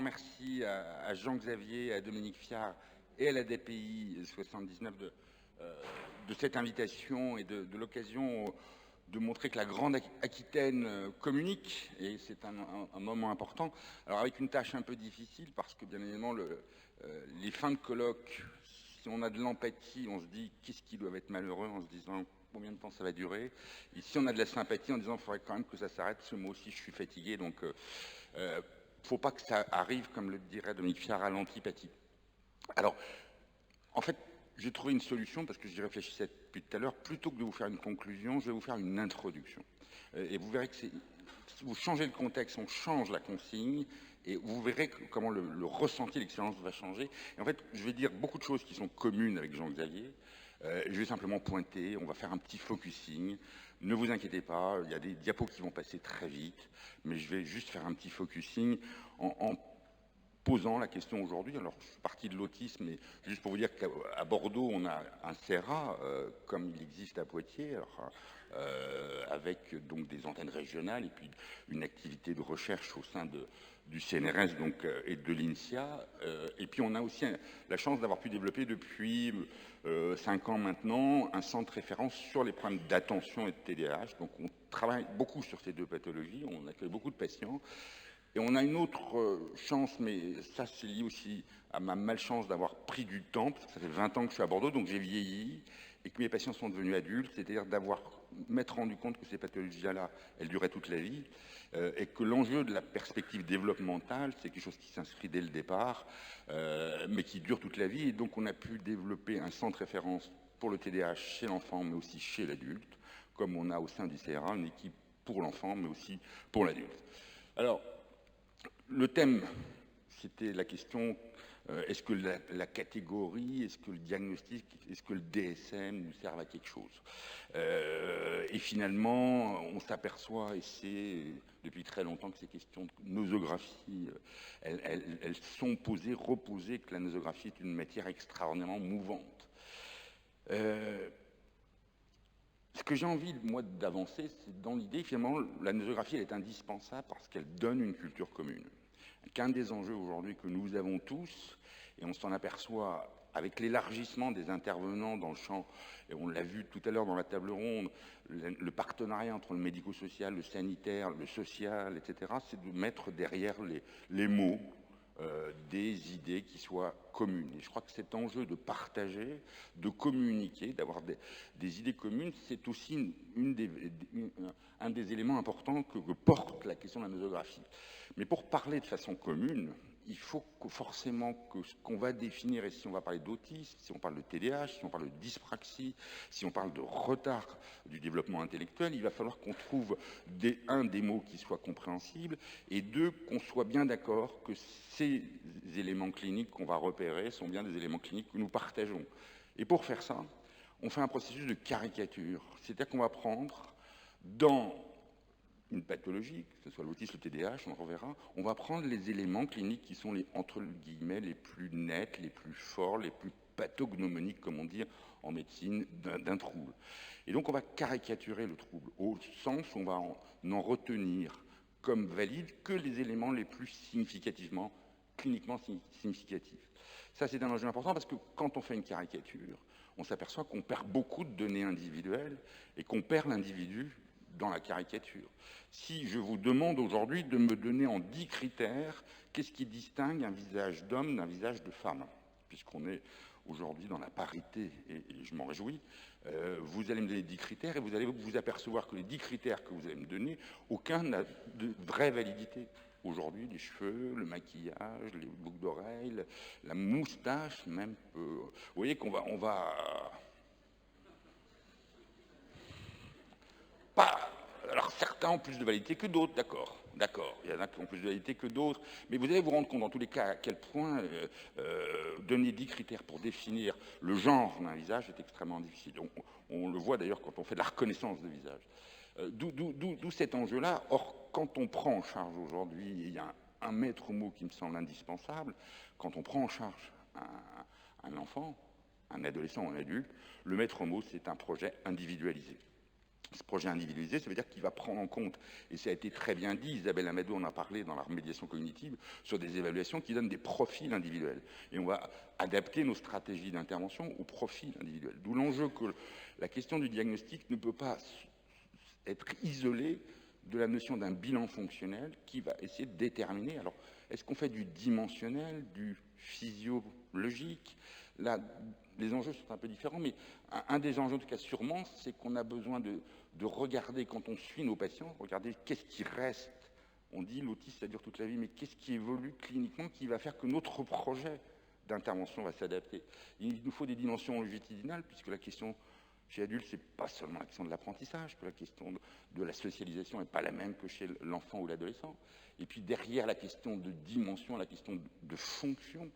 remercie à Jean-Xavier, à Dominique Fiard et à la DPI 79 de cette invitation et de l'occasion de montrer que la Grande Aquitaine communique, et c'est un moment important. Alors avec une tâche un peu difficile, parce que bien évidemment, les fins de colloque, si on a de l'empathie, on se dit qu'est-ce qui doit être malheureux en se disant combien de temps ça va durer. Et si on a de la sympathie en disant il faudrait quand même que ça s'arrête, parce que moi aussi je suis fatigué, donc faut pas que ça arrive, comme le dirait Dominique Fiard, à l'antipathie. Alors, en fait, j'ai trouvé une solution, parce que j'y réfléchissais depuis tout à l'heure. Plutôt que de vous faire une conclusion, je vais vous faire une introduction. Et vous verrez que si vous changez le contexte, on change la consigne, et vous verrez comment le ressenti, l'expérience va changer. Et en fait, je vais dire beaucoup de choses qui sont communes avec Jean-Xavier. Je vais simplement pointer, on va faire un petit focusing. Ne vous inquiétez pas, il y a des diapos qui vont passer très vite, mais je vais juste faire un petit focusing en posant la question aujourd'hui. Alors, je suis parti de l'autisme, mais juste pour vous dire qu'à Bordeaux, on a un CERA, comme il existe à Poitiers, alors, avec donc des antennes régionales et puis une activité de recherche au sein du CNRS donc, et de l'INSIA. Et puis, on a aussi la chance d'avoir pu développer depuis 5 ans maintenant un centre référence sur les problèmes d'attention et de TDAH. Donc, on travaille beaucoup sur ces deux pathologies, on accueille beaucoup de patients. Et on a une autre chance, mais ça c'est lié aussi à ma malchance d'avoir pris du temps, parce que ça fait 20 ans que je suis à Bordeaux, donc j'ai vieilli, et que mes patients sont devenus adultes, c'est-à-dire m'être rendu compte que ces pathologies-là, elles duraient toute la vie, et que l'enjeu de la perspective développementale, c'est quelque chose qui s'inscrit dès le départ, mais qui dure toute la vie, et donc on a pu développer un centre référence pour le TDAH chez l'enfant, mais aussi chez l'adulte, comme on a au sein du CRA une équipe pour l'enfant, mais aussi pour l'adulte. Alors, le thème, c'était la question, est-ce que la catégorie, est-ce que le diagnostic, est-ce que le DSM nous sert à quelque chose? Et finalement, on s'aperçoit, et c'est depuis très longtemps que ces questions de nosographie, elles sont posées, reposées, que la nosographie est une matière extraordinairement mouvante. Ce que j'ai envie, moi, d'avancer, c'est dans l'idée, finalement, la nosographie, elle est indispensable parce qu'elle donne une culture commune. Qu'un des enjeux aujourd'hui que nous avons tous, et on s'en aperçoit avec l'élargissement des intervenants dans le champ, et on l'a vu tout à l'heure dans la table ronde, le partenariat entre le médico-social, le sanitaire, le social, etc., c'est de mettre derrière les mots des idées qui soient communes. Et je crois que cet enjeu de partager, de communiquer, d'avoir des idées communes, c'est aussi un des éléments importants que porte la question de la nosographie. Mais pour parler de façon commune, il faut forcément que ce qu'on va définir, et si on va parler d'autisme, si on parle de TDAH, si on parle de dyspraxie, si on parle de retard du développement intellectuel, il va falloir qu'on trouve des mots qui soient compréhensibles, et deux, qu'on soit bien d'accord que ces éléments cliniques qu'on va repérer sont bien des éléments cliniques que nous partageons. Et pour faire ça, on fait un processus de caricature, c'est-à-dire qu'on va prendre dans une pathologie, que ce soit l'autisme, le TDAH, on reverra, on va prendre les éléments cliniques qui sont entre guillemets les plus nets, les plus forts, les plus pathognomoniques, comme on dit en médecine, d'un trouble. Et donc on va caricaturer le trouble, au sens où on va en retenir comme valide que les éléments les plus significativement, cliniquement significatifs. Ça, c'est un enjeu important parce que quand on fait une caricature, on s'aperçoit qu'on perd beaucoup de données individuelles et qu'on perd l'individu dans la caricature. Si je vous demande aujourd'hui de me donner en 10 critères, qu'est-ce qui distingue un visage d'homme d'un visage de femme, puisqu'on est aujourd'hui dans la parité, et je m'en réjouis, vous allez me donner 10 critères, et vous allez vous apercevoir que les 10 critères que vous allez me donner, aucun n'a de vraie validité. Aujourd'hui, les cheveux, le maquillage, les boucles d'oreilles, la moustache, même. Vous voyez qu'on va pas. Alors certains ont plus de validité que d'autres, d'accord. Il y en a qui ont plus de validité que d'autres, mais vous allez vous rendre compte dans tous les cas à quel point donner 10 critères pour définir le genre d'un visage est extrêmement difficile. On le voit d'ailleurs quand on fait de la reconnaissance de visage. D'où cet enjeu-là. Or, quand on prend en charge aujourd'hui, il y a un maître mot qui me semble indispensable, quand on prend en charge un enfant, un adolescent ou un adulte, le maître mot, c'est un projet individualisé. Ce projet individualisé, ça veut dire qu'il va prendre en compte, et ça a été très bien dit, Isabelle Amadou en a parlé dans la médiation cognitive, sur des évaluations qui donnent des profils individuels. Et on va adapter nos stratégies d'intervention aux profils individuels. D'où l'enjeu que la question du diagnostic ne peut pas être isolée de la notion d'un bilan fonctionnel qui va essayer de déterminer, alors, est-ce qu'on fait du dimensionnel, du physiologique? Là, les enjeux sont un peu différents, mais un des enjeux, en tout cas sûrement, c'est qu'on a besoin de regarder, quand on suit nos patients, regarder qu'est-ce qui reste. On dit l'autisme, ça dure toute la vie, mais qu'est-ce qui évolue cliniquement qui va faire que notre projet d'intervention va s'adapter? Il nous faut des dimensions longitudinales, puisque la question chez l'adulte, c'est pas seulement la question de l'apprentissage, que la question de la socialisation n'est pas la même que chez l'enfant ou l'adolescent. Et puis derrière la question de dimension, la question de fonction,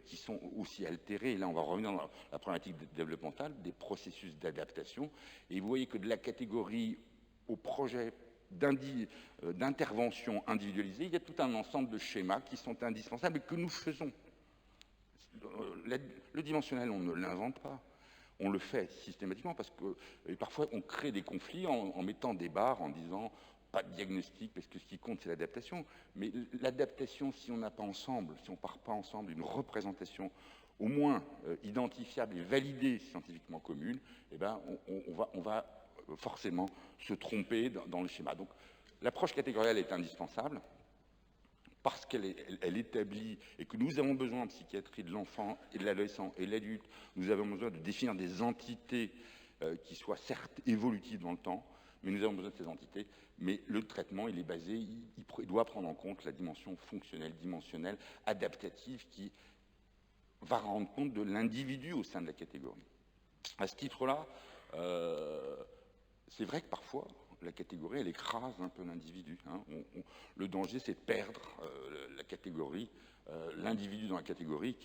qui sont aussi altérées. Et là, on va revenir dans la problématique développementale, des processus d'adaptation. Et vous voyez que de la catégorie au projet d'intervention individualisée, il y a tout un ensemble de schémas qui sont indispensables et que nous faisons. Le dimensionnel, on ne l'invente pas. On le fait systématiquement parce que parfois on crée des conflits en mettant des barres, en disant pas de diagnostic parce que ce qui compte c'est l'adaptation. Mais l'adaptation, si on n'a pas ensemble, si on ne part pas ensemble d'une représentation au moins identifiable et validée scientifiquement commune, eh ben, on va forcément se tromper dans le schéma. Donc l'approche catégorielle est indispensable, parce qu'elle établit et que nous avons besoin en psychiatrie de l'enfant et de l'adolescent et de l'adulte, nous avons besoin de définir des entités qui soient certes évolutives dans le temps, mais nous avons besoin de ces entités. Mais le traitement, il est basé, il doit prendre en compte la dimension fonctionnelle, dimensionnelle, adaptative, qui va rendre compte de l'individu au sein de la catégorie. À ce titre-là, c'est vrai que parfois, la catégorie, elle écrase un peu l'individu. Hein. Le danger, c'est de perdre la catégorie, l'individu dans la catégorie,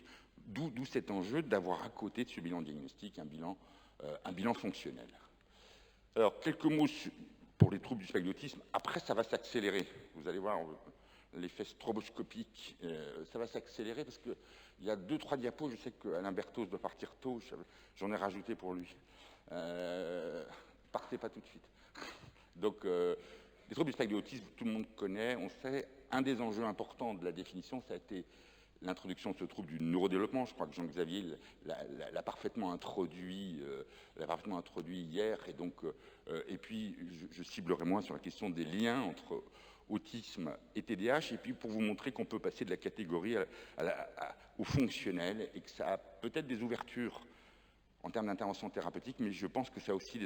d'où cet enjeu d'avoir à côté de ce bilan diagnostique un bilan fonctionnel. Alors, quelques mots pour les troubles du spectre de l'autisme. Après, ça va s'accélérer. Vous allez voir l'effet stroboscopique, ça va s'accélérer parce qu'il y a 2-3 diapos, je sais qu'Alain Berthoz doit partir tôt, j'en ai rajouté pour lui. Partez pas tout de suite. Donc, les troubles du spectre de l'autisme, tout le monde connaît, on sait. Un des enjeux importants de la définition, ça a été l'introduction de ce trouble du neurodéveloppement. Je crois que Jean-Xavier l'a parfaitement introduit hier. Et donc, et puis, je ciblerai moins sur la question des liens entre autisme et TDAH, et puis pour vous montrer qu'on peut passer de la catégorie au fonctionnel, et que ça a peut-être des ouvertures en termes d'intervention thérapeutique, mais je pense que ça a aussi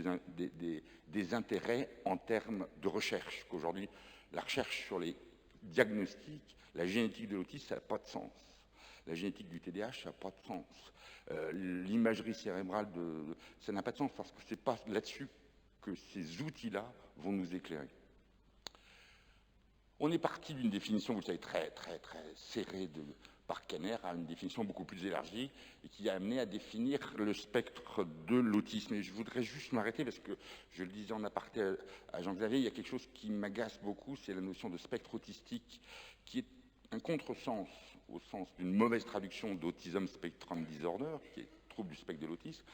des intérêts en termes de recherche, qu'aujourd'hui, la recherche sur les diagnostics, la génétique de l'autisme, ça n'a pas de sens. La génétique du TDAH, ça n'a pas de sens. L'imagerie cérébrale, ça n'a pas de sens, parce que c'est pas là-dessus que ces outils-là vont nous éclairer. On est parti d'une définition, vous le savez, très, très, très serrée par Kanner, à une définition beaucoup plus élargie, et qui a amené à définir le spectre de l'autisme. Et je voudrais juste m'arrêter, parce que je le disais en aparté à Jean-Xavier, il y a quelque chose qui m'agace beaucoup, c'est la notion de spectre autistique, qui est un contresens, au sens d'une mauvaise traduction d'Autism Spectrum Disorder, qui est trouble du spectre de l'autisme,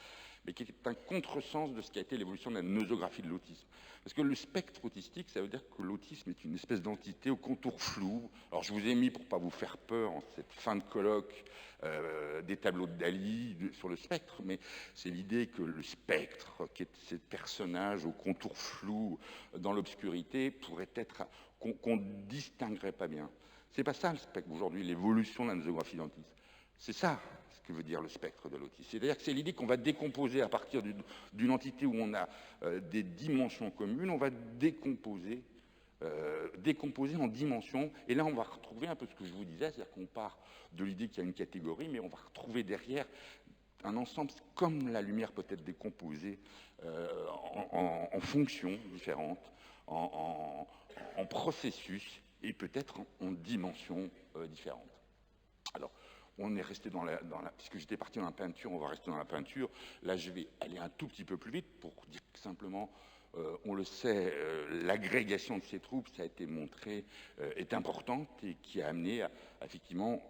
mais qui est un contresens de ce qui a été l'évolution de la nosographie de l'autisme. Parce que le spectre autistique, ça veut dire que l'autisme est une espèce d'entité au contour flou. Alors je vous ai mis, pour ne pas vous faire peur, en cette fin de colloque, des tableaux de Dali sur le spectre, mais c'est l'idée que le spectre, qui est ce personnage au contour flou, dans l'obscurité, pourrait être, qu'on ne distinguerait pas bien. C'est pas ça le spectre aujourd'hui, l'évolution de la nosographie de l'autisme. C'est ça ce que veut dire le spectre de l'autisme. C'est-à-dire que c'est l'idée qu'on va décomposer à partir d'une entité où on a des dimensions communes, on va décomposer en dimensions. Et là, on va retrouver un peu ce que je vous disais, c'est-à-dire qu'on part de l'idée qu'il y a une catégorie, mais on va retrouver derrière un ensemble, comme la lumière peut être décomposée en fonctions différentes, en processus, et peut-être en dimensions différentes. Alors, on est resté puisque j'étais parti dans la peinture, on va rester dans la peinture. Là, je vais aller un tout petit peu plus vite pour dire que simplement, on le sait, l'agrégation de ces troubles, ça a été montré, est importante et qui a amené à effectivement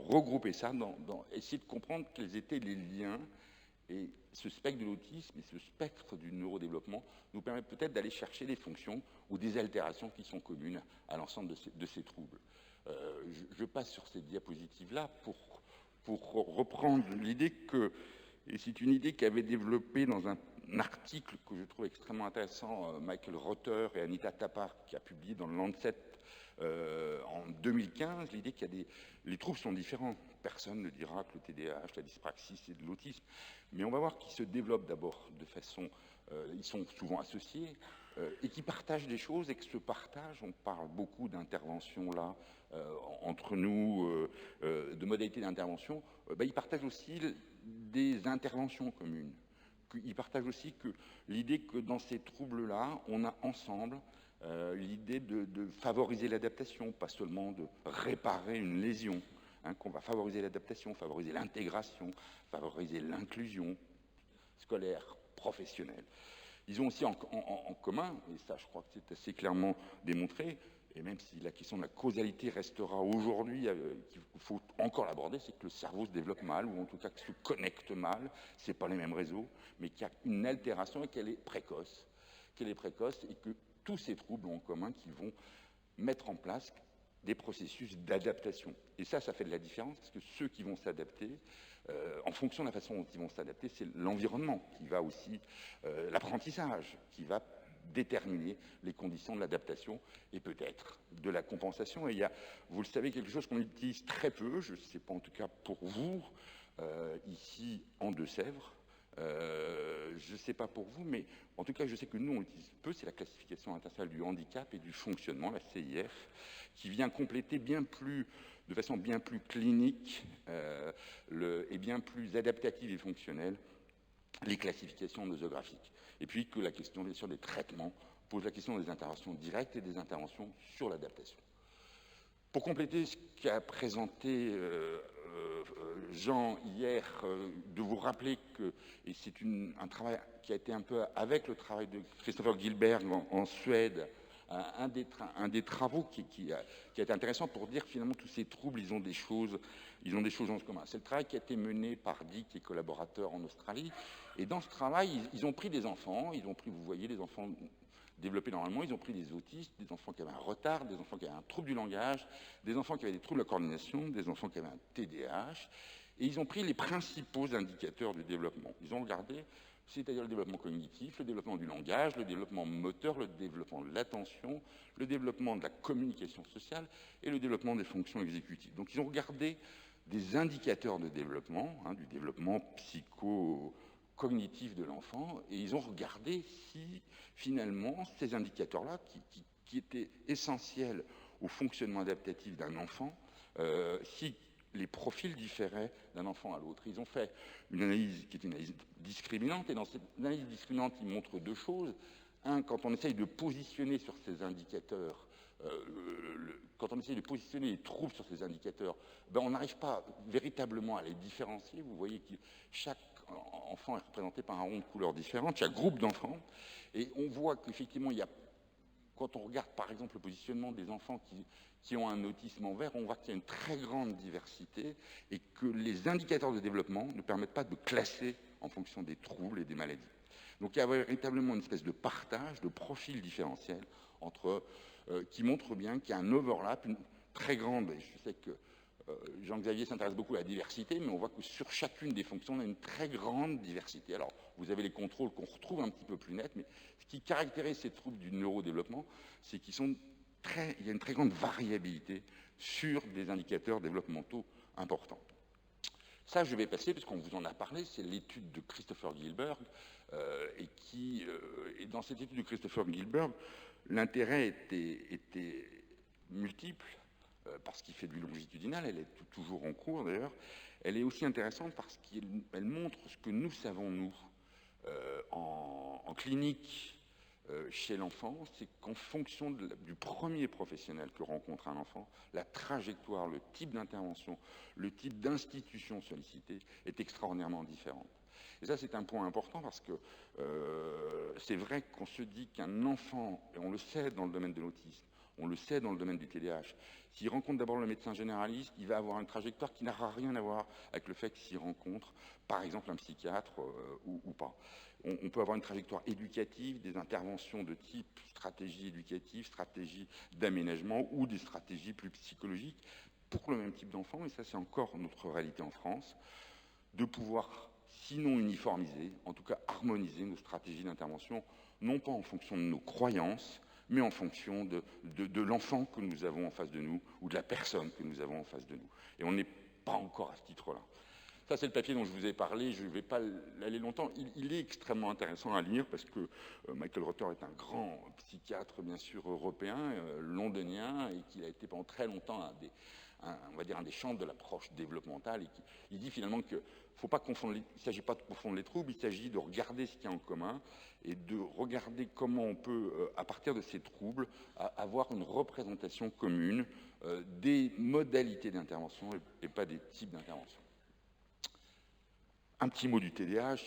regrouper ça, essayer de comprendre quels étaient les liens Et ce spectre de l'autisme et ce spectre du neurodéveloppement nous permet peut-être d'aller chercher des fonctions ou des altérations qui sont communes à l'ensemble de ces troubles. Je passe sur cette diapositive-là pour reprendre l'idée que, et c'est une idée qu'avait développée dans un article que je trouve extrêmement intéressant, Michael Rother et Anita Tapar, qui a publié dans le Lancet en 2015, l'idée qu'il y a les troubles sont différents. Personne ne dira que le TDAH, la dyspraxie, c'est de l'autisme. Mais on va voir qu'ils se développent d'abord de façon... ils sont souvent associés et qui partagent des choses, et que ce partage, on parle beaucoup d'intervention là, entre nous, de modalités d'intervention, ils partagent aussi des interventions communes. Ils partagent aussi que l'idée que dans ces troubles-là, on a ensemble l'idée de favoriser l'adaptation, pas seulement de réparer une lésion, qu'on va favoriser l'adaptation, favoriser l'intégration, favoriser l'inclusion scolaire, professionnelle. Ils ont aussi en commun, et ça je crois que c'est assez clairement démontré, et même si la question de la causalité restera aujourd'hui, qu'il faut encore l'aborder, c'est que le cerveau se développe mal, ou en tout cas que se connecte mal, c'est pas les mêmes réseaux, mais qu'il y a une altération et qu'elle est précoce, et que tous ces troubles ont en commun qu'ils vont mettre en place des processus d'adaptation. Et ça fait de la différence, parce que ceux qui vont s'adapter, en fonction de la façon dont ils vont s'adapter, c'est l'environnement qui va aussi, l'apprentissage, qui va déterminer les conditions de l'adaptation et peut-être de la compensation. Et il y a, vous le savez, quelque chose qu'on utilise très peu, je ne sais pas en tout cas pour vous, ici en Deux-Sèvres, je ne sais pas pour vous, mais en tout cas, je sais que nous, on l'utilise peu, c'est la classification internationale du handicap et du fonctionnement, la CIF, qui vient compléter de façon bien plus clinique et bien plus adaptative et fonctionnelle les classifications nosographiques. Et puis que la question, bien sûr, des traitements pose la question des interventions directes et des interventions sur l'adaptation. Pour compléter ce qu'a présenté Jean hier, de vous rappeler que, et c'est un travail qui a été un peu avec le travail de Christopher Gilbert en Suède, un des travaux qui a été intéressant pour dire que finalement tous ces troubles, ils ont des choses en commun. C'est le travail qui a été mené par Dick et collaborateurs en Australie. Et dans ce travail, ils ont pris des enfants, vous voyez, des enfants développés normalement, ils ont pris des autistes, des enfants qui avaient un retard, des enfants qui avaient un trouble du langage, des enfants qui avaient des troubles de la coordination, des enfants qui avaient un TDAH, et ils ont pris les principaux indicateurs du développement. Ils ont regardé, c'est-à-dire le développement cognitif, le développement du langage, le développement moteur, le développement de l'attention, le développement de la communication sociale et le développement des fonctions exécutives. Donc ils ont regardé des indicateurs de développement, du développement psycho-cognitif de l'enfant, et ils ont regardé si finalement ces indicateurs-là, qui étaient essentiels au fonctionnement adaptatif d'un enfant, si les profils différaient d'un enfant à l'autre. Ils ont fait une analyse qui est une analyse discriminante, et dans cette analyse discriminante, ils montrent deux choses. Un, quand on essaye de positionner sur ces indicateurs, quand on essaye de positionner les troubles sur ces indicateurs, on n'arrive pas véritablement à les différencier. Vous voyez que chaque enfant est représenté par un rond de couleurs différentes, chaque groupe d'enfants, et on voit qu'effectivement, quand on regarde par exemple le positionnement des enfants qui ont un autisme en vert, on voit qu'il y a une très grande diversité et que les indicateurs de développement ne permettent pas de classer en fonction des troubles et des maladies. Donc il y a véritablement une espèce de partage, de profils différentiels qui montre bien qu'il y a un overlap, une très grande, et je sais que Jean-Xavier s'intéresse beaucoup à la diversité, mais on voit que sur chacune des fonctions, on a une très grande diversité. Alors, vous avez les contrôles qu'on retrouve un petit peu plus nets, mais ce qui caractérise ces troubles du neurodéveloppement, c'est qu'il y a une très grande variabilité sur des indicateurs développementaux importants. Ça, je vais passer, puisqu'on vous en a parlé, c'est l'étude de Christopher Gilbert, et dans cette étude de Christopher Gilbert, l'intérêt était multiple, parce qu'il fait du longitudinal, elle est toujours en cours d'ailleurs. Elle est aussi intéressante parce qu'elle montre ce que nous savons, nous, en clinique chez l'enfant, c'est qu'en fonction du premier professionnel que rencontre un enfant, la trajectoire, le type d'intervention, le type d'institution sollicitée est extraordinairement différente. Et ça, c'est un point important parce que c'est vrai qu'on se dit qu'un enfant, et on le sait dans le domaine de l'autisme, On le sait dans le domaine du TDAH. S'il rencontre d'abord le médecin généraliste, il va avoir une trajectoire qui n'aura rien à voir avec le fait s'il rencontre, par exemple, un psychiatre ou pas. On peut avoir une trajectoire éducative, des interventions de type stratégie éducative, stratégie d'aménagement ou des stratégies plus psychologiques pour le même type d'enfant, et ça c'est encore notre réalité en France, de pouvoir, sinon uniformiser, en tout cas harmoniser nos stratégies d'intervention, non pas en fonction de nos croyances, mais en fonction de l'enfant que nous avons en face de nous, ou de la personne que nous avons en face de nous. Et on n'est pas encore à ce titre-là. Ça, c'est le papier dont je vous ai parlé, je ne vais pas l'aller longtemps. Il est extrêmement intéressant à lire, parce que Michael Reuter est un grand psychiatre, bien sûr, européen, londonien, et qu'il a été pendant très longtemps on va dire un des champs de l'approche développementale. Et il dit finalement qu'il faut pas confondre, il ne s'agit pas de confondre les troubles, il s'agit de regarder ce qu'il y a en commun et de regarder comment on peut, à partir de ces troubles, avoir une représentation commune des modalités d'intervention et pas des types d'intervention. Un petit mot du TDAH,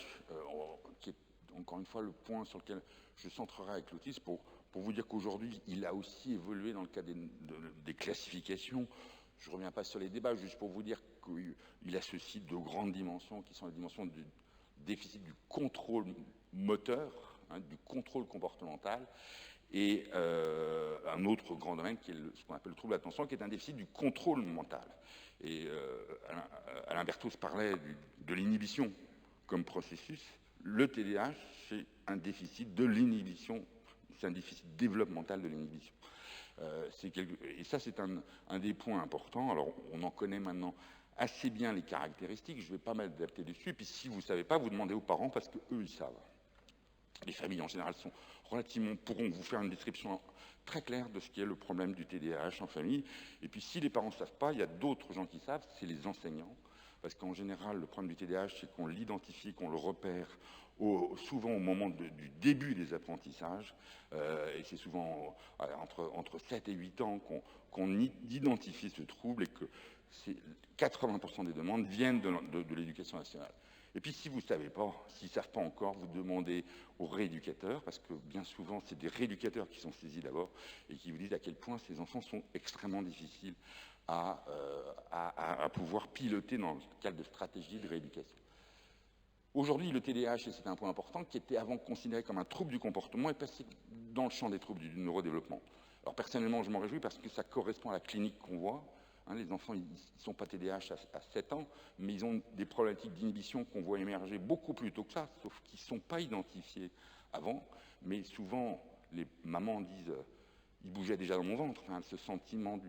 qui est encore une fois le point sur lequel je centrerai avec l'autisme, pour vous dire qu'aujourd'hui, il a aussi évolué dans le cas des classifications. Je ne reviens pas sur les débats, juste pour vous dire qu'il associe de grandes dimensions, qui sont les dimensions du déficit du contrôle moteur, du contrôle comportemental, et un autre grand domaine qui est ce qu'on appelle le trouble d'attention, qui est un déficit du contrôle mental. Et Alain Berthaud parlait de l'inhibition comme processus. Le TDAH, c'est un déficit de l'inhibition, c'est un déficit développemental de l'inhibition. Et ça, c'est un des points importants. Alors, on en connaît maintenant assez bien les caractéristiques, je ne vais pas m'adapter dessus, puis si vous ne savez pas, vous demandez aux parents, parce qu'eux, ils savent. Les familles, en général, pourront vous faire une description très claire de ce qui est le problème du TDAH en famille. Et puis, si les parents ne savent pas, il y a d'autres gens qui savent, c'est les enseignants. Parce qu'en général, le problème du TDAH, c'est qu'on l'identifie, qu'on le repère souvent au moment du début des apprentissages. Et c'est souvent entre 7 et 8 ans qu'on identifie ce trouble et que 80% des demandes viennent de l'éducation nationale. Et puis, si vous ne savez pas, s'ils ne savent pas encore, vous demandez aux rééducateurs, parce que bien souvent, c'est des rééducateurs qui sont saisis d'abord et qui vous disent à quel point ces enfants sont extrêmement difficiles à pouvoir piloter dans le cadre de stratégies de rééducation. Aujourd'hui, le TDAH, et c'est un point important, qui était avant considéré comme un trouble du comportement, est passé dans le champ des troubles du neurodéveloppement. Alors personnellement, je m'en réjouis parce que ça correspond à la clinique qu'on voit. Les enfants, ils ne sont pas TDAH à 7 ans, mais ils ont des problématiques d'inhibition qu'on voit émerger beaucoup plus tôt que ça, sauf qu'ils ne sont pas identifiés avant. Mais souvent, les mamans disent « il bougeait déjà dans mon ventre », ce sentiment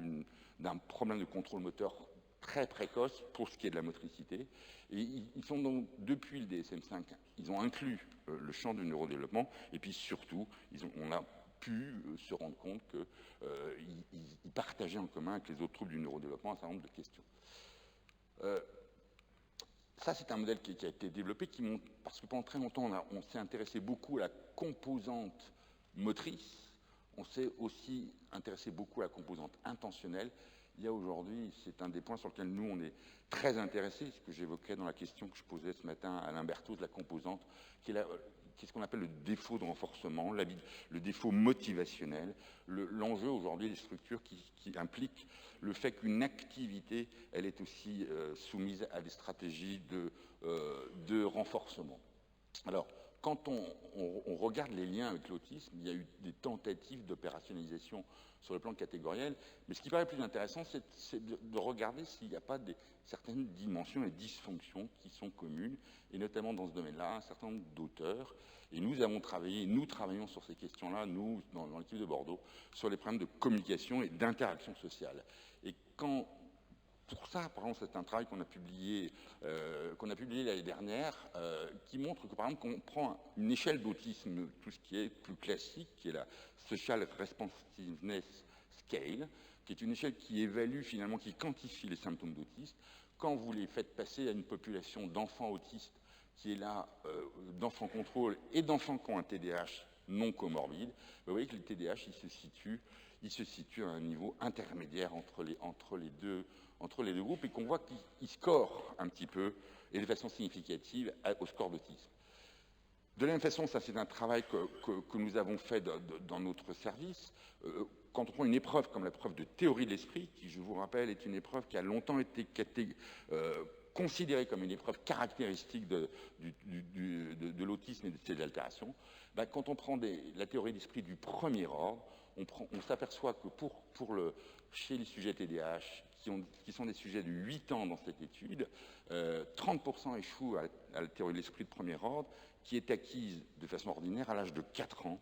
d'un problème de contrôle moteur très précoce pour ce qui est de la motricité. Et ils sont donc, depuis le DSM-5, ils ont inclus le champ du neurodéveloppement, et puis surtout, on a pu se rendre compte qu'ils partageaient en commun avec les autres troubles du neurodéveloppement un certain nombre de questions. Ça, c'est un modèle qui a été développé, parce que pendant très longtemps, on s'est intéressé beaucoup à la composante motrice, on s'est aussi intéressé beaucoup à la composante intentionnelle. Il y a aujourd'hui, c'est un des points sur lesquels nous, on est très intéressés, ce que j'évoquais dans la question que je posais ce matin à Alain Berthaud, de la composante, qui est ce qu'on appelle le défaut de renforcement, le défaut motivationnel. L'enjeu aujourd'hui des structures qui impliquent le fait qu'une activité, elle est aussi soumise à des stratégies de renforcement. Alors, quand on regarde les liens avec l'autisme, il y a eu des tentatives d'opérationnalisation sur le plan catégoriel, mais ce qui paraît plus intéressant, c'est de regarder s'il n'y a pas certaines dimensions et dysfonctions qui sont communes, et notamment dans ce domaine-là, un certain nombre d'auteurs, et nous travaillons sur ces questions-là, nous, dans l'équipe de Bordeaux, sur les problèmes de communication et d'interaction sociale. Et pour ça, par exemple, c'est un travail qu'on a publié l'année dernière, qui montre que, par exemple, qu'on prend une échelle d'autisme, tout ce qui est plus classique, qui est la Social Responsiveness Scale, qui est une échelle qui évalue finalement, qui quantifie les symptômes d'autisme. Quand vous les faites passer à une population d'enfants autistes, qui est là, d'enfants contrôle et d'enfants qui ont un TDAH non comorbide, vous voyez que le TDAH, il se situe à un niveau intermédiaire entre les deux groupes, et qu'on voit qu'il score un petit peu, et de façon significative, au score d'autisme. De la même façon, ça c'est un travail que nous avons fait dans notre service. quand on prend une épreuve comme la preuve de théorie de l'esprit, qui, je vous rappelle, est une épreuve qui a longtemps été considérée comme une épreuve caractéristique de l'autisme et de ses altérations, ben, quand on prend la théorie d'esprit du premier ordre, on s'aperçoit que chez les sujets TDAH, qui sont des sujets de 8 ans dans cette étude, 30% échouent à la théorie de l'esprit de premier ordre, qui est acquise de façon ordinaire à l'âge de 4 ans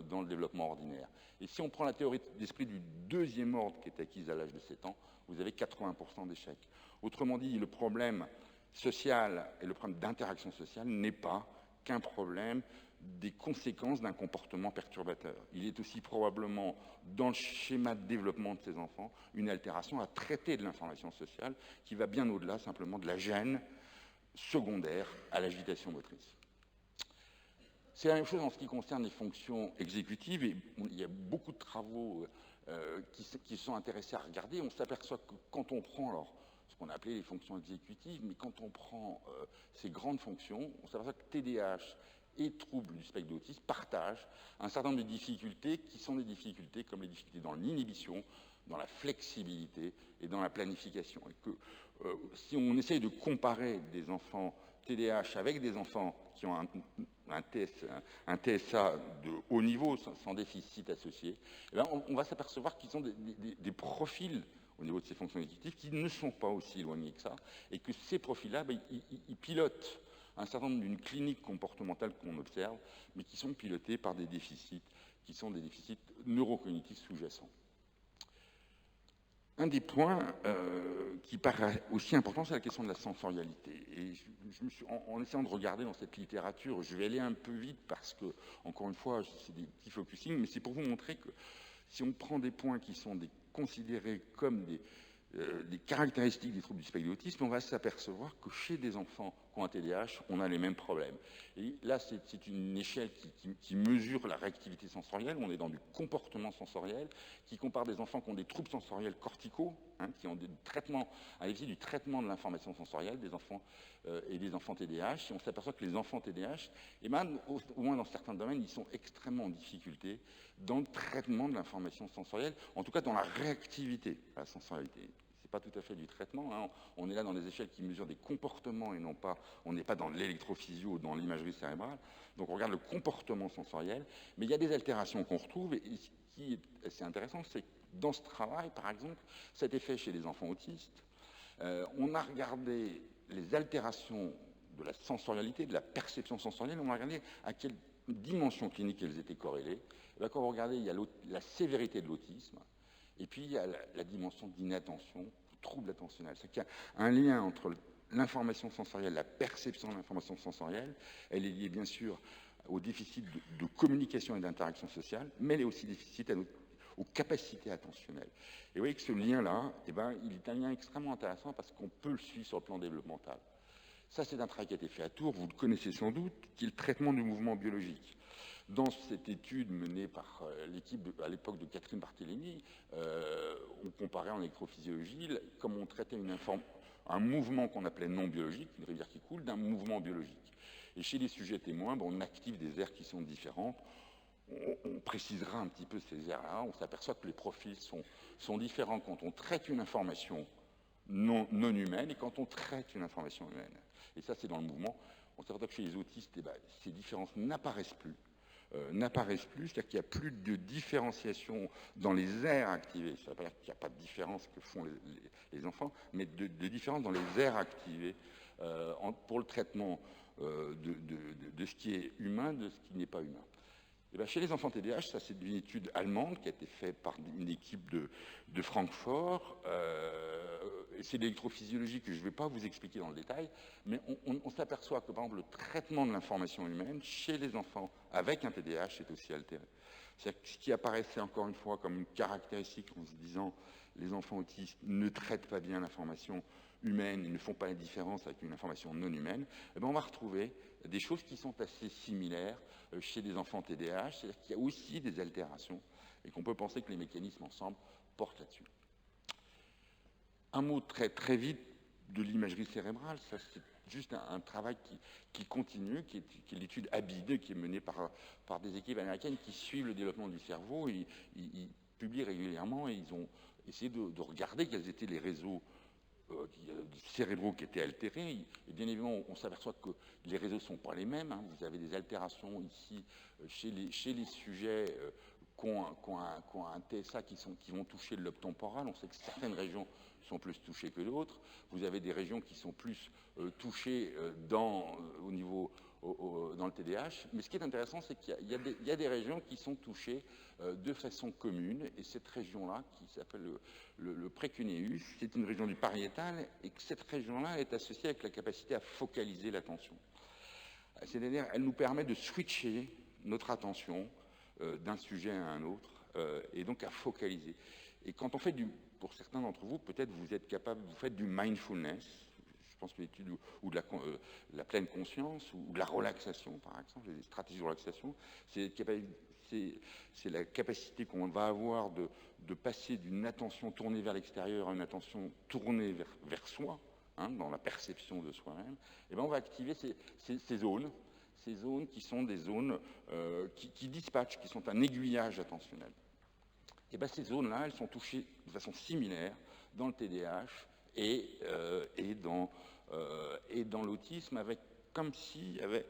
dans le développement ordinaire. Et si on prend la théorie d'esprit du deuxième ordre, qui est acquise à l'âge de 7 ans, vous avez 80% d'échecs. Autrement dit, le problème social et le problème d'interaction sociale n'est pas qu'un problème des conséquences d'un comportement perturbateur. Il est aussi probablement, dans le schéma de développement de ces enfants, une altération à traiter de l'information sociale qui va bien au-delà simplement de la gêne secondaire à l'agitation motrice. C'est la même chose en ce qui concerne les fonctions exécutives, et il y a beaucoup de travaux qui sont intéressés à regarder. On s'aperçoit que quand on prend ce qu'on a appelé les fonctions exécutives, mais quand on prend ces grandes fonctions, on s'aperçoit que TDAH et troubles du spectre de l'autisme partagent un certain nombre de difficultés qui sont des difficultés comme les difficultés dans l'inhibition, dans la flexibilité et dans la planification. Et que si on essaye de comparer des enfants TDAH avec des enfants qui ont un TSA de haut niveau, sans déficit associé, eh bien, on va s'apercevoir qu'ils ont des profils au niveau de ces fonctions exécutives qui ne sont pas aussi éloignés que ça, et que ces profils-là, ben, ils pilotent un certain nombre d'une clinique comportementale qu'on observe, mais qui sont pilotés par des déficits, qui sont des déficits neurocognitifs sous-jacents. Un des points qui paraît aussi important, c'est la question de la sensorialité. Et en essayant de regarder dans cette littérature, je vais aller un peu vite parce que, encore une fois, c'est des petits focusing, mais c'est pour vous montrer que si on prend des points qui sont considérés comme des caractéristiques des troubles du spectre de l'autisme, on va s'apercevoir que chez des enfants qui ont un TDAH, on a les mêmes problèmes. Et là, c'est une échelle qui mesure la réactivité sensorielle. On est dans du comportement sensoriel, qui compare des enfants qui ont des troubles sensoriels corticaux, qui ont un déficit du traitement de l'information sensorielle, des enfants et des enfants TDAH. Et on s'aperçoit que les enfants TDAH, et même, au moins dans certains domaines, ils sont extrêmement en difficulté dans le traitement de l'information sensorielle, en tout cas dans la réactivité à la sensorialité. Pas tout à fait du traitement. On est là dans des échelles qui mesurent des comportements et non pas, on n'est pas dans l'électrophysio ou dans l'imagerie cérébrale. Donc on regarde le comportement sensoriel, mais il y a des altérations qu'on retrouve. Et ce qui est assez intéressant, c'est que dans ce travail, par exemple, cet effet chez les enfants autistes, on a regardé les altérations de la sensorialité, de la perception sensorielle, on a regardé à quelle dimension clinique elles étaient corrélées. Et bien, quand vous regardez, il y a la sévérité de l'autisme, et puis il y a la dimension d'inattention, trouble attentionnel. C'est qu'il y a un lien entre l'information sensorielle, la perception de l'information sensorielle. Elle est liée bien sûr au déficit de communication et d'interaction sociale, mais elle est aussi déficit aux capacités attentionnelles. Et vous voyez que ce lien-là, eh ben, il est un lien extrêmement intéressant parce qu'on peut le suivre sur le plan développemental. Ça, c'est un travail qui a été fait à Tours, vous le connaissez sans doute, qui est le traitement du mouvement biologique. Dans cette étude menée par l'équipe à l'époque de Catherine Barthélémy, on comparait en électrophysiologie comme on traitait un mouvement qu'on appelait non biologique, une rivière qui coule, d'un mouvement biologique. Et chez les sujets témoins, on active des aires qui sont différentes. On précisera un petit peu ces aires-là. On s'aperçoit que les profils sont différents quand on traite une information non humaine et quand on traite une information humaine. Et ça, c'est dans le mouvement. On s'aperçoit que chez les autistes, eh ben, ces différences n'apparaissent plus. C'est-à-dire qu'il n'y a plus de différenciation dans les aires activées. Ça ne veut pas dire qu'il n'y a pas de différence que font les enfants, mais de différence dans les aires activées pour le traitement de ce qui est humain, de ce qui n'est pas humain. Et bien, chez les enfants TDAH, ça c'est une étude allemande qui a été faite par une équipe de Francfort. C'est l'électrophysiologie que je ne vais pas vous expliquer dans le détail, mais on s'aperçoit que, par exemple, le traitement de l'information humaine chez les enfants avec un TDAH est aussi altéré. C'est-à-dire que ce qui apparaissait encore une fois comme une caractéristique en se disant les enfants autistes ne traitent pas bien l'information humaine, ils ne font pas la différence avec une information non humaine, eh bien on va retrouver des choses qui sont assez similaires chez des enfants TDAH, c'est-à-dire qu'il y a aussi des altérations et qu'on peut penser que les mécanismes ensemble portent là-dessus. Un mot très, très vite de l'imagerie cérébrale, ça c'est juste un travail qui continue, qui est l'étude ABID, qui est menée par des équipes américaines qui suivent le développement du cerveau. Ils publient régulièrement et ils ont essayé de regarder quels étaient les réseaux cérébraux qui étaient altérés. Et bien évidemment, on s'aperçoit que les réseaux ne sont pas les mêmes. Hein. Vous avez des altérations ici chez les sujets qui ont un TSA qui vont toucher le lobe temporal. On sait que certaines régions sont plus touchées que d'autres. Vous avez des régions qui sont plus touchées au niveau dans le TDAH. Mais ce qui est intéressant, c'est qu'il y a des régions qui sont touchées de façon commune. Et cette région-là, qui s'appelle le précuneus, c'est une région du pariétal, et que cette région-là est associée avec la capacité à focaliser l'attention. C'est-à-dire, elle nous permet de switcher notre attention d'un sujet à un autre, et donc à focaliser. Et quand on fait pour certains d'entre vous, peut-être vous êtes capable, vous faites du mindfulness, je pense que l'étude, ou de la pleine conscience, ou de la relaxation, par exemple, des stratégies de relaxation, c'est la capacité qu'on va avoir de passer d'une attention tournée vers l'extérieur à une attention tournée vers soi, hein, dans la perception de soi-même. Et bien on va activer ces zones qui sont des zones qui dispatchent, qui sont un aiguillage attentionnel. Et bien ces zones-là, elles sont touchées de façon similaire dans le TDAH et dans l'autisme, avec comme s'il y avait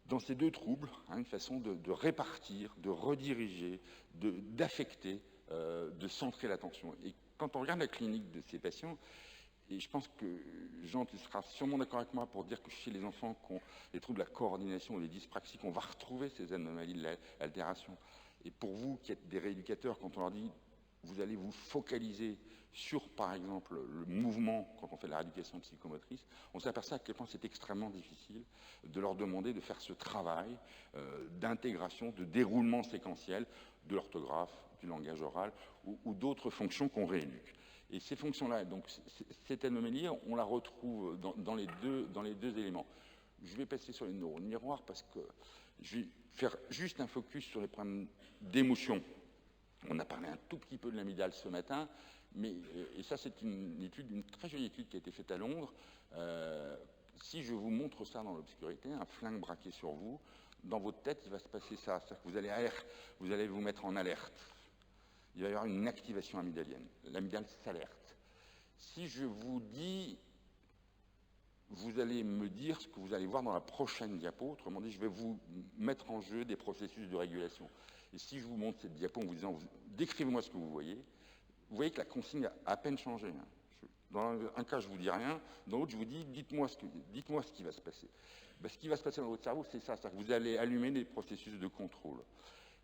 dans ces deux troubles une façon de répartir, de rediriger, d'affecter, de centrer l'attention. Et quand on regarde la clinique de ces patients, et je pense que Jean, tu seras sûrement d'accord avec moi pour dire que chez les enfants qui ont les troubles de la coordination ou les dyspraxies, on va retrouver ces anomalies de l'altération. Et pour vous qui êtes des rééducateurs, quand on leur dit vous allez vous focaliser sur, par exemple, le mouvement quand on fait de la rééducation psychomotrice, on s'aperçoit à quel point c'est extrêmement difficile de leur demander de faire ce travail d'intégration, de déroulement séquentiel de l'orthographe, du langage oral ou d'autres fonctions qu'on rééduque. Et ces fonctions-là, donc cette anomalie, on la retrouve dans les deux éléments. Je vais passer sur les neurones miroirs parce que je vais faire juste un focus sur les problèmes d'émotion. On a parlé un tout petit peu de l'amygdale ce matin, et ça c'est une très jolie étude qui a été faite à Londres. Si je vous montre ça dans l'obscurité, un flingue braqué sur vous, dans votre tête il va se passer ça, c'est-à-dire que vous allez vous mettre en alerte. Il va y avoir une activation amygdalienne. L'amygdale s'alerte. Si je vous dis, vous allez me dire ce que vous allez voir dans la prochaine diapo, autrement dit, je vais vous mettre en jeu des processus de régulation. Et si je vous montre cette diapo en vous disant, décrivez-moi ce que vous voyez que la consigne a à peine changé. Dans un cas, je ne vous dis rien, dans l'autre, je vous dis, dites-moi ce qui va se passer. Ben, ce qui va se passer dans votre cerveau, c'est ça, c'est-à-dire que vous allez allumer des processus de contrôle.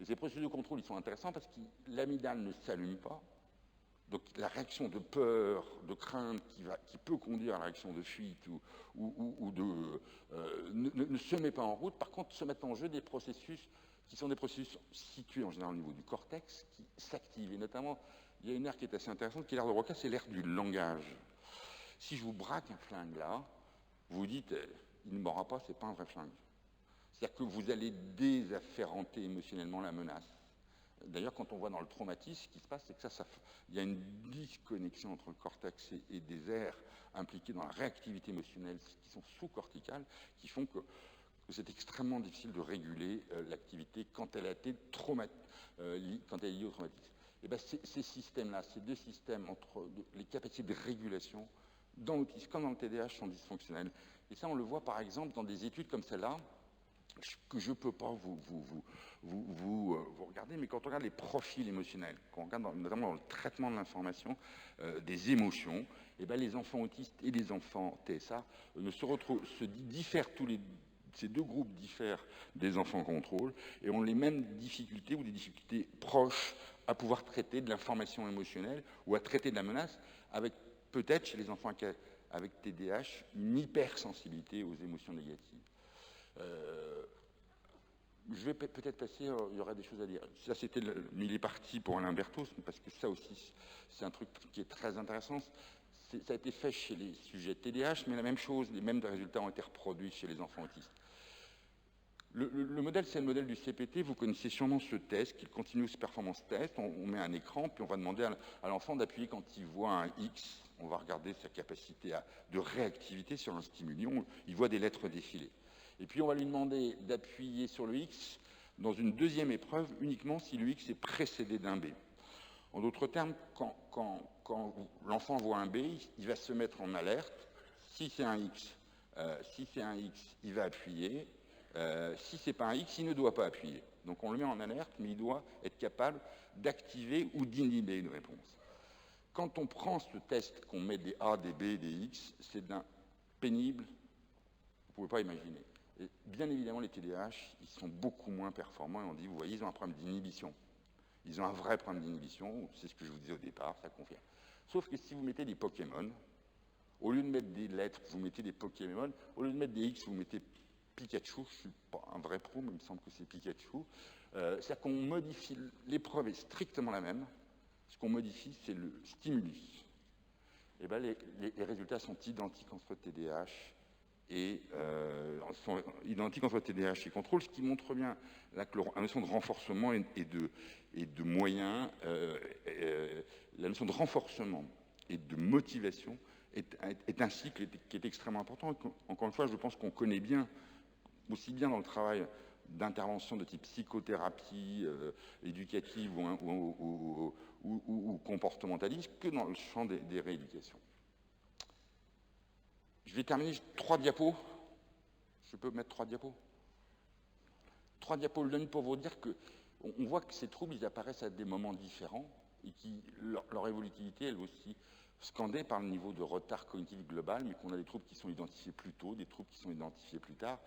Et ces processus de contrôle, ils sont intéressants parce que l'amygdale ne s'allume pas. Donc la réaction de peur, de crainte qui peut conduire à la réaction de fuite ne se met pas en route. Par contre, se mettent en jeu des processus qui sont des processus situés en général au niveau du cortex, qui s'activent. Et notamment, il y a une aire qui est assez intéressante, qui est l'aire de Broca, c'est l'aire du langage. Si je vous braque un flingue là, vous dites, il ne m'aura pas, c'est pas un vrai flingue. C'est-à-dire que vous allez désafférenter émotionnellement la menace. D'ailleurs, quand on voit dans le traumatisme, ce qui se passe, c'est que il y a une disconnexion entre le cortex et des aires impliquées dans la réactivité émotionnelle, qui sont sous-corticales, qui font que c'est extrêmement difficile de réguler l'activité quand elle a été quand elle est liée au traumatisme. Et bien, ces systèmes-là, ces deux systèmes entre les capacités de régulation dans l'autisme comme dans le TDAH sont dysfonctionnels. Et ça, on le voit par exemple dans des études comme celle-là, que je ne peux pas vous regarder, mais quand on regarde les profils émotionnels, quand on regarde notamment dans le traitement de l'information, des émotions, et bien les enfants autistes et les enfants TSA diffèrent ces deux groupes diffèrent des enfants contrôle et ont les mêmes difficultés ou des difficultés proches à pouvoir traiter de l'information émotionnelle ou à traiter de la menace, avec peut-être chez les enfants avec TDAH une hypersensibilité aux émotions négatives. Je vais peut-être passer, il y aura des choses à dire. Ça, c'était il est parti pour Alain Berthaud, parce que ça aussi, c'est un truc qui est très intéressant. Ça a été fait chez les sujets TDAH, mais la même chose, les mêmes résultats ont été reproduits chez les enfants autistes. Le modèle, c'est le modèle du CPT. Vous connaissez sûrement ce test, qui est le Continuous Performance Test. On met un écran, puis on va demander à l'enfant d'appuyer quand il voit un X. On va regarder sa capacité de réactivité sur un stimuli. Il voit des lettres défiler. Et puis on va lui demander d'appuyer sur le X dans une deuxième épreuve uniquement si le X est précédé d'un B. En d'autres termes, quand l'enfant voit un B, il va se mettre en alerte. Si c'est un X, il va appuyer. Si c'est pas un X, il ne doit pas appuyer. Donc on le met en alerte, mais il doit être capable d'activer ou d'inhiber une réponse. Quand on prend ce test, qu'on met des A, des B, des X, c'est d'un pénible, vous ne pouvez pas imaginer. Et bien évidemment, les TDAH, ils sont beaucoup moins performants, et on dit, vous voyez, ils ont un problème d'inhibition. Ils ont un vrai problème d'inhibition, c'est ce que je vous disais au départ, ça confirme. Sauf que si vous mettez des Pokémon, au lieu de mettre des lettres, vous mettez des Pokémon, au lieu de mettre des X, vous mettez Pikachu, je ne suis pas un vrai pro, mais il me semble que c'est Pikachu. C'est-à-dire qu'on modifie, l'épreuve est strictement la même, ce qu'on modifie, c'est le stimulus. Et bien les résultats sont identiques entre TDAH et contrôle, ce qui montre bien là, que la notion de renforcement et de moyens, la notion de renforcement et de motivation est un cycle qui est extrêmement important. Encore une fois, je pense qu'on connaît bien, aussi bien dans le travail d'intervention de type psychothérapie éducative ou comportementaliste que dans le champ des rééducations. Je vais terminer 3 diapos. Je peux mettre 3 diapos. 3 diapos l'une pour vous dire qu'on voit que ces troubles, ils apparaissent à des moments différents et leur évolutivité, elle aussi, scandée par le niveau de retard cognitif global, mais qu'on a des troubles qui sont identifiés plus tôt, des troubles qui sont identifiés plus tard,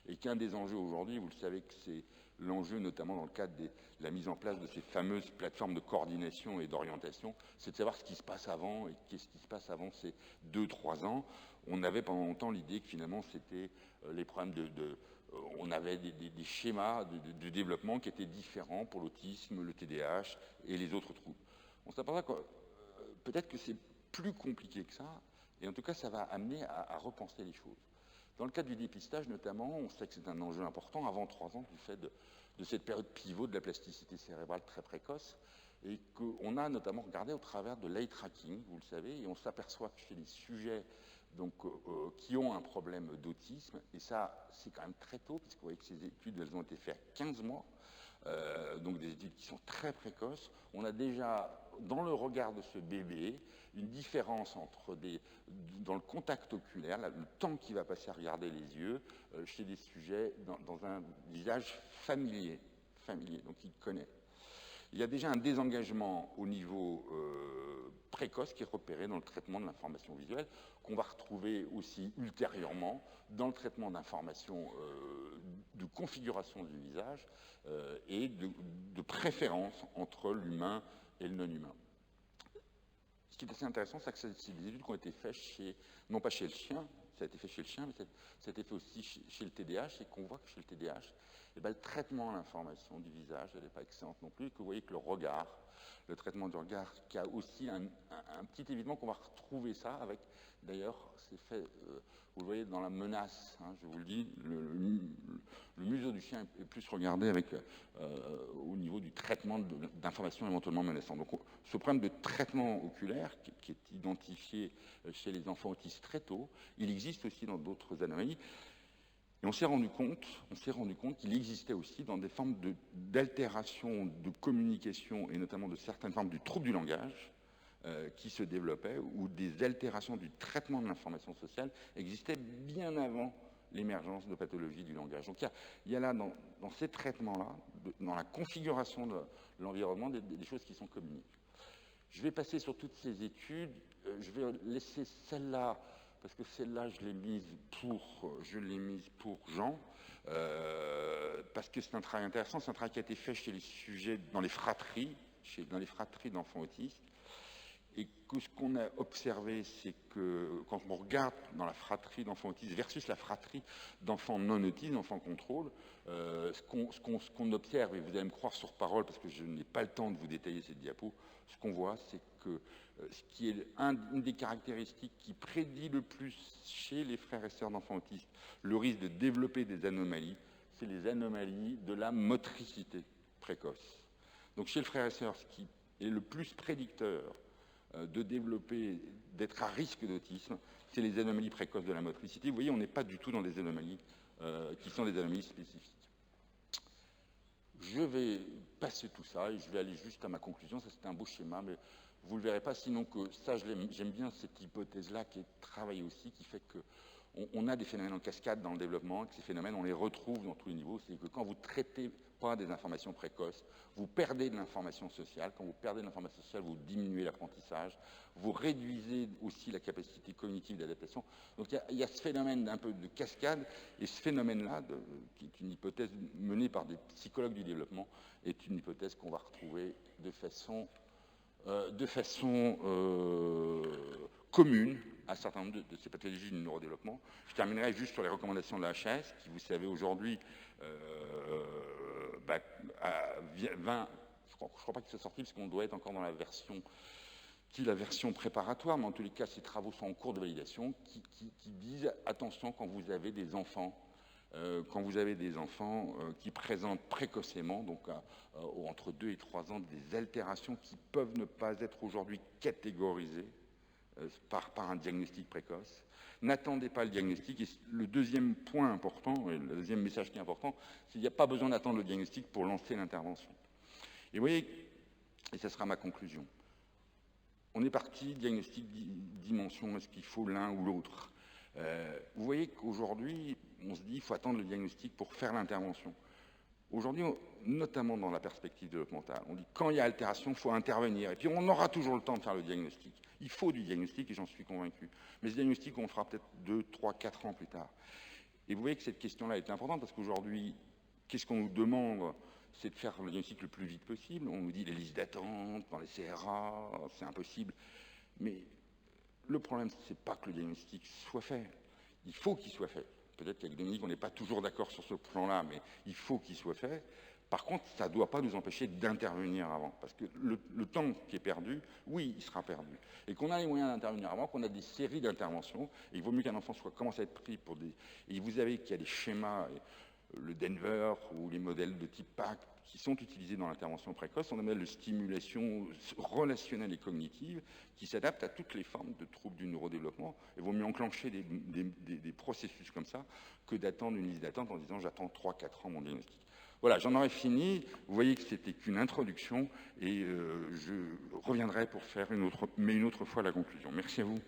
et qu'un des enjeux aujourd'hui, vous le savez que c'est l'enjeu notamment dans le cadre de la mise en place de ces fameuses plateformes de coordination et d'orientation, c'est de savoir ce qui se passe avant, et qu'est-ce qui se passe avant ces 2-3 ans. On avait pendant longtemps l'idée que finalement c'était les problèmes on avait des schémas de développement qui étaient différents pour l'autisme, le TDAH et les autres troubles. On s'aperçoit que peut-être que c'est plus compliqué que ça, et en tout cas ça va amener à repenser les choses. Dans le cadre du dépistage notamment, on sait que c'est un enjeu important avant 3 ans du fait de cette période pivot de la plasticité cérébrale très précoce, et qu'on a notamment regardé au travers de l'eye tracking, vous le savez, et on s'aperçoit que chez les sujets qui ont un problème d'autisme, et ça c'est quand même très tôt, puisque vous voyez que ces études elles ont été faites à 15 mois, donc des études qui sont très précoces, on a déjà dans le regard de ce bébé une différence dans le contact oculaire, le temps qu'il va passer à regarder les yeux, chez des sujets dans un visage familier, donc il connaît. Il y a déjà un désengagement au niveau précoce qui est repéré dans le traitement de l'information visuelle, qu'on va retrouver aussi ultérieurement dans le traitement d'informations de configuration du visage et de préférence entre l'humain et le non-humain. Ce qui est assez intéressant, c'est que c'est des études qui ont été faites non pas chez le chien, ça a été fait chez le chien, mais ça a été fait aussi chez le TDAH, et qu'on voit que chez le TDAH, le traitement de l'information du visage, elle n'est pas excellente non plus, et que vous voyez que le regard, le traitement du regard, qui a aussi un petit évidement qu'on va retrouver ça avec, d'ailleurs, c'est fait, vous le voyez dans la menace, hein, je vous le dis, le museau du chien est plus regardé au niveau du traitement d'informations éventuellement menaçantes. Donc ce problème de traitement oculaire, qui est identifié chez les enfants autistes très tôt, il existe aussi dans d'autres anomalies. Et on s'est rendu compte qu'il existait aussi dans des formes d'altération de communication, et notamment de certaines formes du trouble du langage, qui se développaient, ou des altérations du traitement de l'information sociale existaient bien avant l'émergence de pathologies du langage. Donc il y a là, dans ces traitements-là, dans la configuration de l'environnement, des choses qui sont communiques. Je vais passer sur toutes ces études. Je vais laisser celle-là, parce que celle-là, je l'ai mise pour Jean, parce que c'est un travail intéressant. C'est un travail qui a été fait chez les sujets dans les fratries d'enfants autistes. Et que ce qu'on a observé, c'est que quand on regarde dans la fratrie d'enfants autistes versus la fratrie d'enfants non autistes, d'enfants contrôle, ce qu'on observe, et vous allez me croire sur parole parce que je n'ai pas le temps de vous détailler cette diapo, ce qu'on voit, c'est que ce qui est une des caractéristiques qui prédit le plus chez les frères et sœurs d'enfants autistes le risque de développer des anomalies, c'est les anomalies de la motricité précoce. Donc chez le frère et sœur, ce qui est le plus prédicteur de développer, d'être à risque d'autisme, c'est les anomalies précoces de la motricité. Vous voyez, on n'est pas du tout dans des anomalies qui sont des anomalies spécifiques. Je vais passer tout ça, et je vais aller juste à ma conclusion. Ça, c'était un beau schéma, mais vous ne le verrez pas, sinon que ça, j'aime bien cette hypothèse-là qui est travaillée aussi, qui fait que on a des phénomènes en cascade dans le développement, et que ces phénomènes, on les retrouve dans tous les niveaux. C'est que quand vous ne traitez pas des informations précoces, vous perdez de l'information sociale. Quand vous perdez de l'information sociale, vous diminuez l'apprentissage, vous réduisez aussi la capacité cognitive d'adaptation. Donc il y a ce phénomène d'un peu de cascade, et ce phénomène-là, qui est une hypothèse menée par des psychologues du développement, est une hypothèse qu'on va retrouver de façon commune à un certain nombre de ces pathologies du neurodéveloppement. Je terminerai juste sur les recommandations de la HAS, qui, vous savez, aujourd'hui, je ne crois pas qu'il soit sorti, parce qu'on doit être encore dans la version qui est la version préparatoire, mais en tous les cas, ces travaux sont en cours de validation, qui disent, attention, quand vous avez des enfants, qui présentent précocement, donc entre 2 et 3 ans, des altérations qui peuvent ne pas être aujourd'hui catégorisées par un diagnostic précoce. N'attendez pas le diagnostic. Et le deuxième point important, et le deuxième message qui est important, c'est qu'il n'y a pas besoin d'attendre le diagnostic pour lancer l'intervention. Et vous voyez, et ça sera ma conclusion, on est parti, diagnostic, dimension, est-ce qu'il faut l'un ou l'autre? Vous voyez qu'aujourd'hui, on se dit qu'il faut attendre le diagnostic pour faire l'intervention. Aujourd'hui, notamment dans la perspective développementale, on dit quand il y a altération, il faut intervenir. Et puis on aura toujours le temps de faire le diagnostic. Il faut du diagnostic, et j'en suis convaincu. Mais ce diagnostic, on le fera peut-être 2, 3, 4 ans plus tard. Et vous voyez que cette question-là est importante, parce qu'aujourd'hui, qu'est-ce qu'on nous demande? C'est de faire le diagnostic le plus vite possible. On nous dit les listes d'attente dans les CRA, c'est impossible. Mais le problème, c'est pas que le diagnostic soit fait. Il faut qu'il soit fait. Peut-être qu'avec Dominique, on n'est pas toujours d'accord sur ce plan-là, mais il faut qu'il soit fait. Par contre, ça ne doit pas nous empêcher d'intervenir avant. Parce que le temps qui est perdu, oui, il sera perdu. Et qu'on a les moyens d'intervenir avant, qu'on a des séries d'interventions. Et il vaut mieux qu'un enfant commence à être pris pour des... Et vous savez qu'il y a des schémas, le Denver ou les modèles de type PACT, qui sont utilisés dans l'intervention précoce. On appelle de stimulation relationnelle et cognitive qui s'adapte à toutes les formes de troubles du neurodéveloppement. Il vaut mieux enclencher des processus comme ça que d'attendre une liste d'attente en disant j'attends 3-4 ans mon diagnostic. Voilà, j'en aurais fini. Vous voyez que c'était qu'une introduction et je reviendrai pour faire une autre fois la conclusion. Merci à vous.